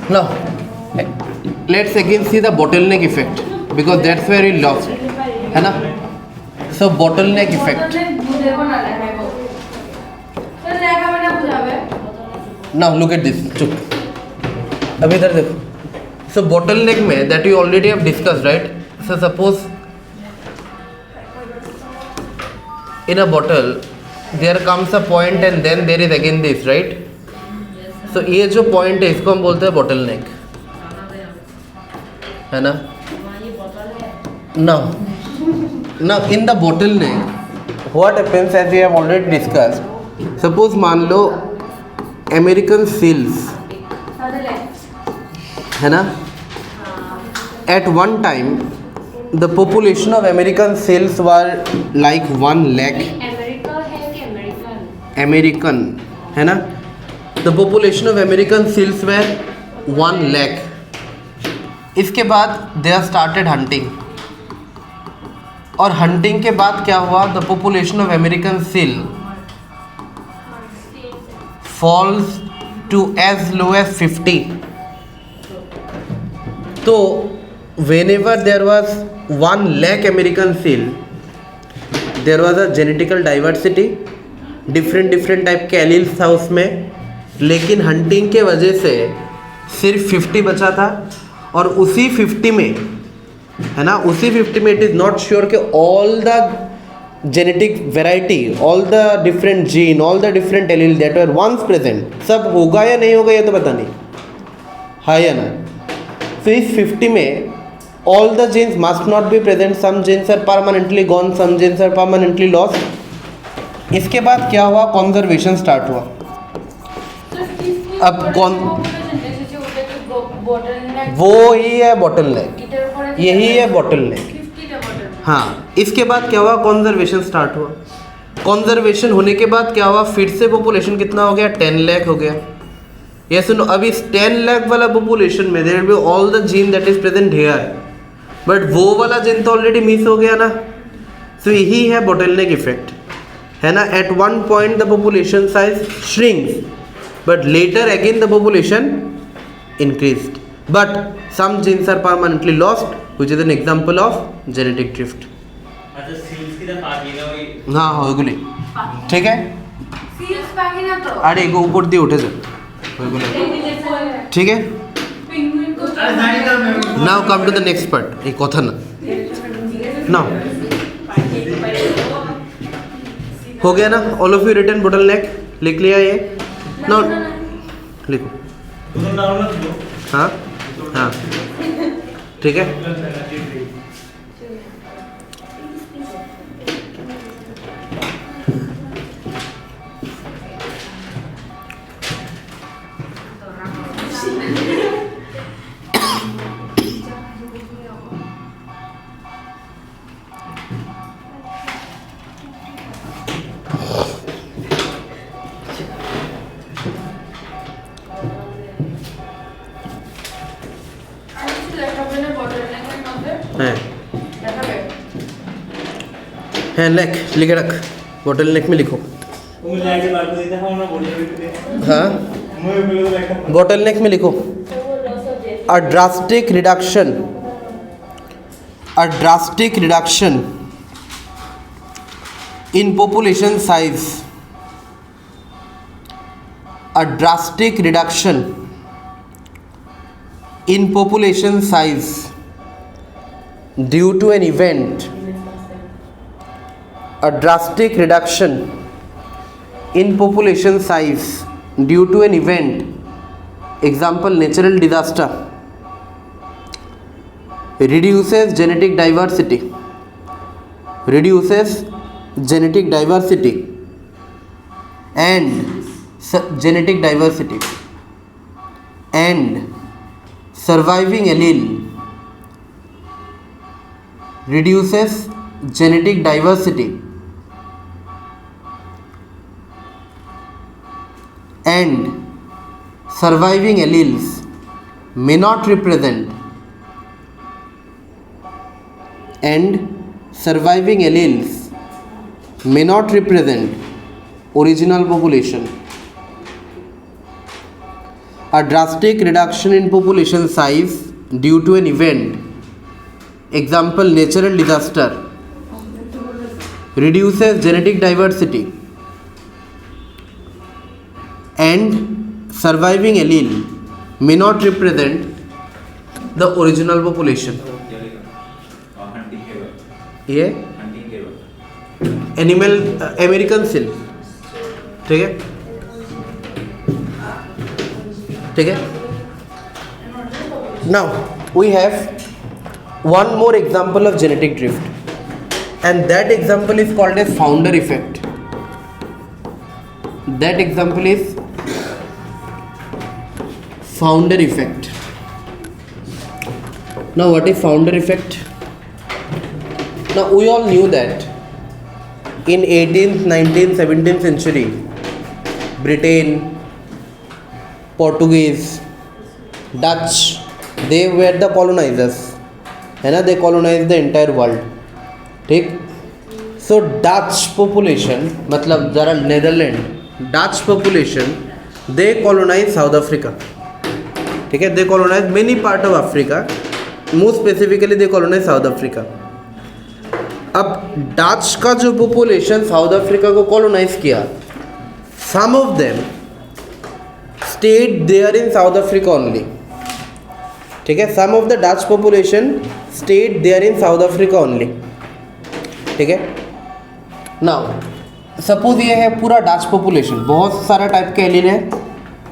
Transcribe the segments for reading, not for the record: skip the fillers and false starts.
Now, let's again see the bottleneck effect because that's where we lost, है ना? So bottleneck effect. Now look at this. चुप. अब इधर देखो. So bottleneck में that we already have discussed, right? So suppose in a bottle there comes a point and then there is again this, right? So ये जो point है इसको हम बोलते हैं bottleneck, है ना? Now in the bottleneck what happens, as we have already discussed, suppose मान लो American seals, है ना? At one time the population of American seals were like 1 lakh. American, है ना? The population of American seals were 1 lakh. इसके बाद they have started hunting. और hunting के बाद क्या हुआ? The population of American seal falls to as low as 50. तो whenever there was 1 lakh American seal, there was a genetical diversity, different type के alleles था उसमें, लेकिन हंटिंग के वजह से सिर्फ 50 बचा था. और उसी 50 में, है ना, उसी 50 में इट इज़ नॉट श्योर कि all the genetic variety, all the different gene, all the different allele that were once present, सब होगा या नहीं होगा ये तो पता नहीं, है या ना. तो इस 50 में all the genes must not be present, some genes are permanently gone, some genes are permanently lost. इसके बाद क्या हुआ? conservation start हुआ. अब कौन, वो ही है bottleneck, यही है bottleneck. हाँ, इसके बाद क्या हुआ? conservation start हुआ. conservation होने के बाद क्या हुआ? फिर से population कितना हो गया? 10 लाख हो गया. ये सुनो, अब इस 10 लाख वाला population में there will be all the gene that is present here, but वो वाला जिन तो ऑलरेडी मिस हो गया ना. सो यही है bottleneck इफेक्ट, है ना. At one point the population size shrinks but later again the population increased, but some genes are permanently lost which is an example of genetic drift. हाँ ওইগুলি ঠিক है. আরে এগো উপর দিয়ে উঠে যাও ওইগুলো, ঠিক है. Now come to the next part. ये कथा ना. Now हो गया ना? All of you written bottleneck, लिख लिया ये? Now लिखो. हाँ हाँ ठीक है. है लेक लिखे रख, बोटल नेक में लिखो. हाँ, बोटल नेक में लिखो. A drastic reduction in population size, a drastic reduction in population size due to an event, a drastic reduction in population size due to an event, example natural disaster, reduces genetic diversity and surviving allele reduces genetic diversity and surviving alleles may not represent original population. A drastic reduction in population size due to an event, example natural disaster, reduces genetic diversity and surviving allele may not represent the original population. ये animal American seal, ठीक है, ठीक है. Now we have one more example of genetic drift, and that example is called as founder effect. That example is founder effect. Now what is founder effect? Now we all knew that in 18th, 19th, 17th century, Britain, Portuguese, Dutch, they were the colonizers, है ना, they colonized the entire world, ठीक. So Dutch population, मतलब जरा Netherlands, Dutch population, they colonized South Africa, ठीक है, they colonized many part of Africa, more specifically they colonized South Africa. अब Dutch का जो पॉपुलेशन साउथ अफ्रीका को colonise किया, some of them stayed there in South Africa only, ठीक है, some of the Dutch population stayed there in South Africa only, ठीक है. Now suppose ये है पूरा डच पॉपुलेशन, बहुत सारा टाइप के एलील है,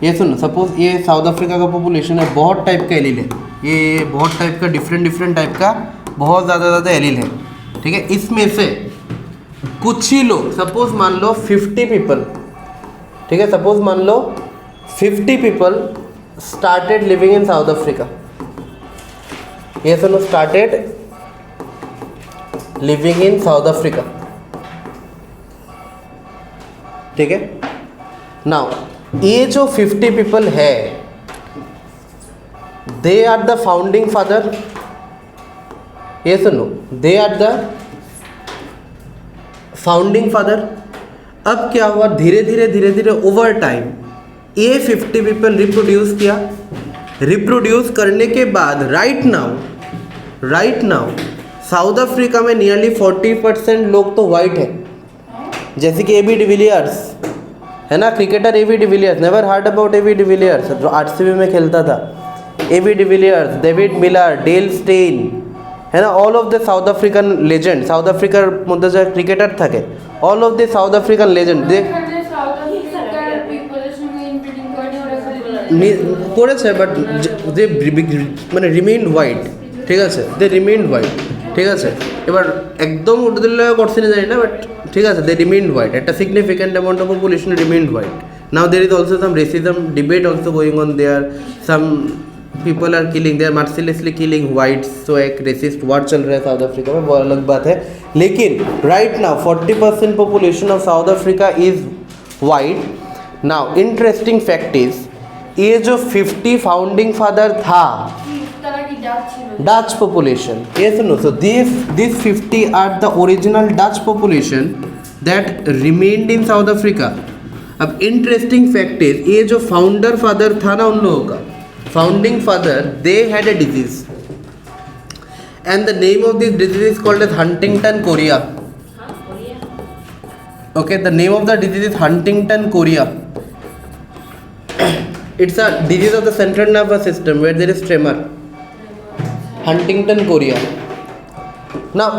ये सुन, सपोज ये साउथ अफ्रीका का पॉपुलेशन है, बहुत टाइप का एलील है, ये बहुत टाइप का डिफरेंट टाइप का बहुत ज़्यादा एलील है, ठीक है. इसमें से कुछ ही लोग, सपोज मान लो 50 पीपल, ठीक है, सपोज मान लो 50 people started living in South Africa, ये सुनो, started living in South Africa, ठीक है. नाउ ये जो 50 पीपल है, they are the founding father, ये सुनो, they are the founding father. अब क्या हुआ, धीरे धीरे ओवर टाइम ये 50 पीपल रिप्रोड्यूस किया, रिप्रोड्यूस करने के बाद राइट नाउ साउथ अफ्रीका में नियरली 40% लोग तो वाइट है, जैसे कि AB डिविलियर्स है ना, cricketer AB de Villiers, never heard about AB de Villiers, जो RCB में खेलता था, AB de Villiers, David Miller, Dale Steyn, है ना, all of the South African legend, South আফ্রিকার মধ্যে যারা ক্রিকেটার থাকে, all of the South African legend, they করেছে, বাট দে মানে রিমেইন হোয়াইট, ঠিক আছে, দে রিমেইন হোয়াইট, ঠিক আছে. এবার একদম উর্দুল্লাহ করছে না জানি না, বাট ঠিক আছে, দে রিমেইন হোয়াইট, একটা significant amount of population remain white. Now there is also some racism debate also going on there, some people are killing, they are mercilessly killing whites, so एक resist वार चल रहा है south Africa में, वो अलग बात है. लेकिन right now 40% population of South Africa is white. Now interesting fact is, ये जो 50 फाउंडिंग फादर था डच पॉपुलेशन, ये सुनो, so this 50 are the original Dutch population that remained in South Africa. अब इंटरेस्टिंग फैक्ट इज, ये जो founder father था ना उन लोगों का, founding father, they had a disease, and the name of this disease is called as Huntington chorea. Okay, the name of the disease is Huntington chorea. It's a disease of the central nervous system where there is tremor, Huntington chorea. Now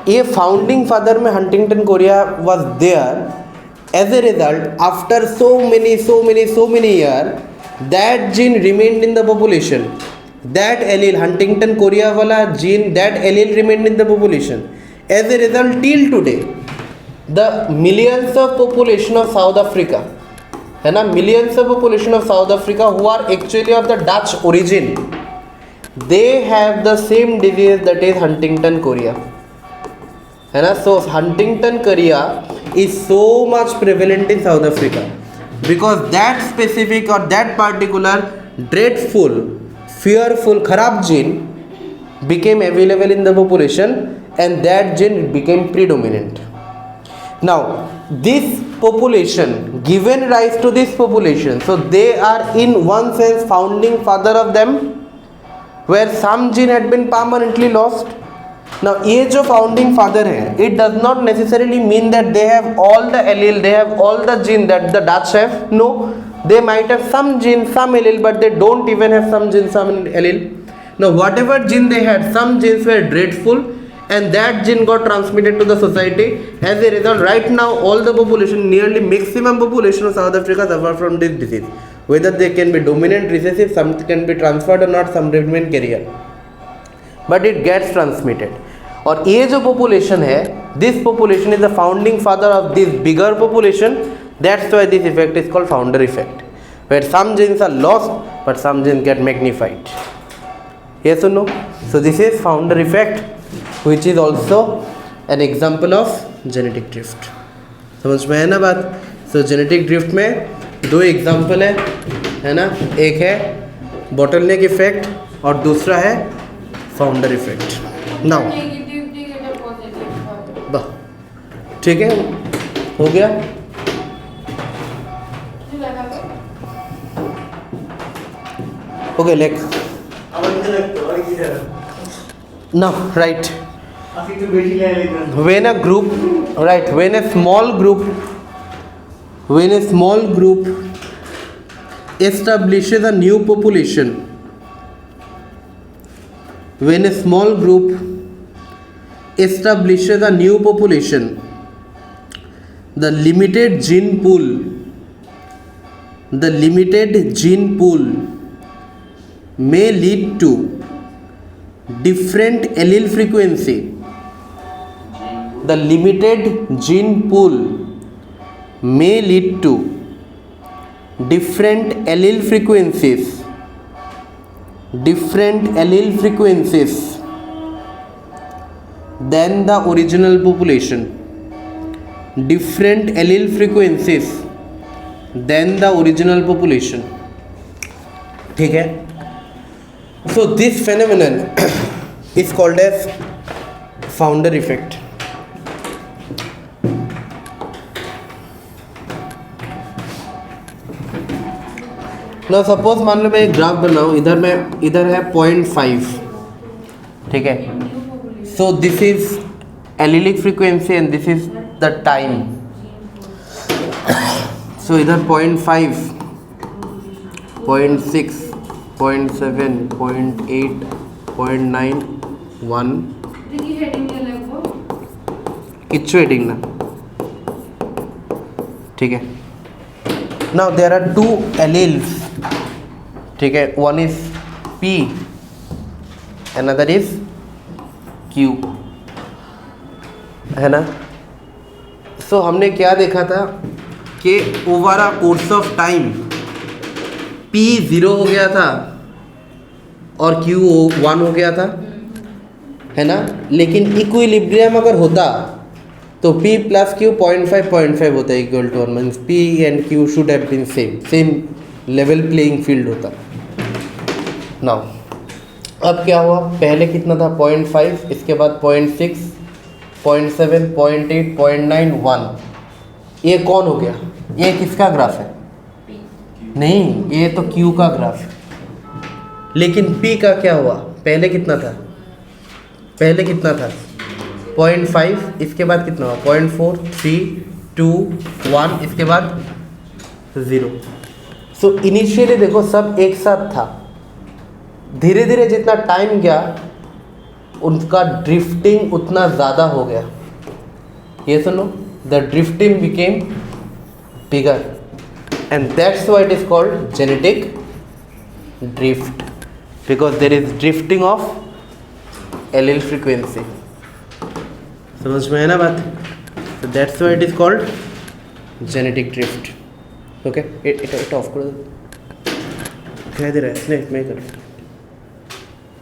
ये founding father में Huntington chorea was there. As a result, after so many years, that gene remained in the population, that allele, Huntington chorea wala gene, that allele remained in the population. As a result, till today, the millions of population of South Africa, है ना, millions of population of South Africa who are actually of the Dutch origin, they have the same disease, that is Huntington chorea, है ना. So Huntington chorea is so much prevalent in South Africa, because that specific or that particular dreadful, fearful, kharab gene became available in the population, and that gene became predominant. Now this population, given rise to this population, so they are in one sense founding father of them, where some gene had been permanently lost. Now ये जो founding father है, it does not necessarily mean that they have all the allele, they have all the gene that the Dutch have. No, they might have some gene, some allele, but they don't even have some gene, some allele. Now whatever gene they had, some genes were dreadful, and that gene got transmitted to the society. As a result, right now all the population, nearly maximum population of South Africa suffer from this disease. Whether they can be dominant recessive, some can be transferred or not, some remain carrier, but it gets transmitted. और ये जो population है, this population is the founding father of this bigger population. That's why this effect is called founder effect, where some genes are lost but some genes get magnified. Yes or no? So this is founder effect, which is also an example of genetic drift. समझ में है ना बात? So genetic drift में दो example है ना, एक है bottleneck effect और दूसरा है founder effect. Now ठीक है, हो गया. Okay, like now, right, when a group, right, when a small group establishes a new population, when a small group establishes a new population, the limited gene pool may lead to different allele frequency. The limited gene pool may lead to different allele frequencies than the original population. Different allele frequencies than the original population. ठीक है? So this phenomenon is called as founder effect. Now suppose मान लो मैं एक graph बनाऊँ, इधर है 0.5, ठीक है. So this is allelic frequency and this is the time. So इधर 0.5, 0.6, 0.7, 0.8, 0.9, 1. किच्छु हेडिंग ना, ठीक है. Now there are two alleles, ठीक है. One is P, another is Q, है ना. So हमने क्या देखा था कि over a course of time P 0 हो गया था और Q 1 हो गया था, है ना. लेकिन इक्विलिब्रियम अगर होता तो P प्लस Q 0.5 होता है, equal to 1, means P and Q should have been same level playing field होता. नाउ अब क्या हुआ, पहले कितना था 0.5, इसके बाद 0.6, 0.7, 0.8, 0.9, 1. ये कौन हो गया, ये किसका ग्राफ है? नहीं, ये तो Q का ग्राफ है. लेकिन P का क्या हुआ, पहले कितना था 0.5, इसके बाद कितना हुआ 0.4, 3, 2, 1, इसके बाद 0. सो इनिशियली देखो सब एक साथ था, धीरे धीरे जितना टाइम गया उनका ड्रिफ्टिंग उतना ज़्यादा हो गया. ये सुनो, the drifting became bigger, and that's why it is called genetic drift, because there is drifting of allele frequency. समझ में है ना बात? So that's why it is called genetic drift. Okay, it off करो, क्या दे रहा है? नहीं, मैं कर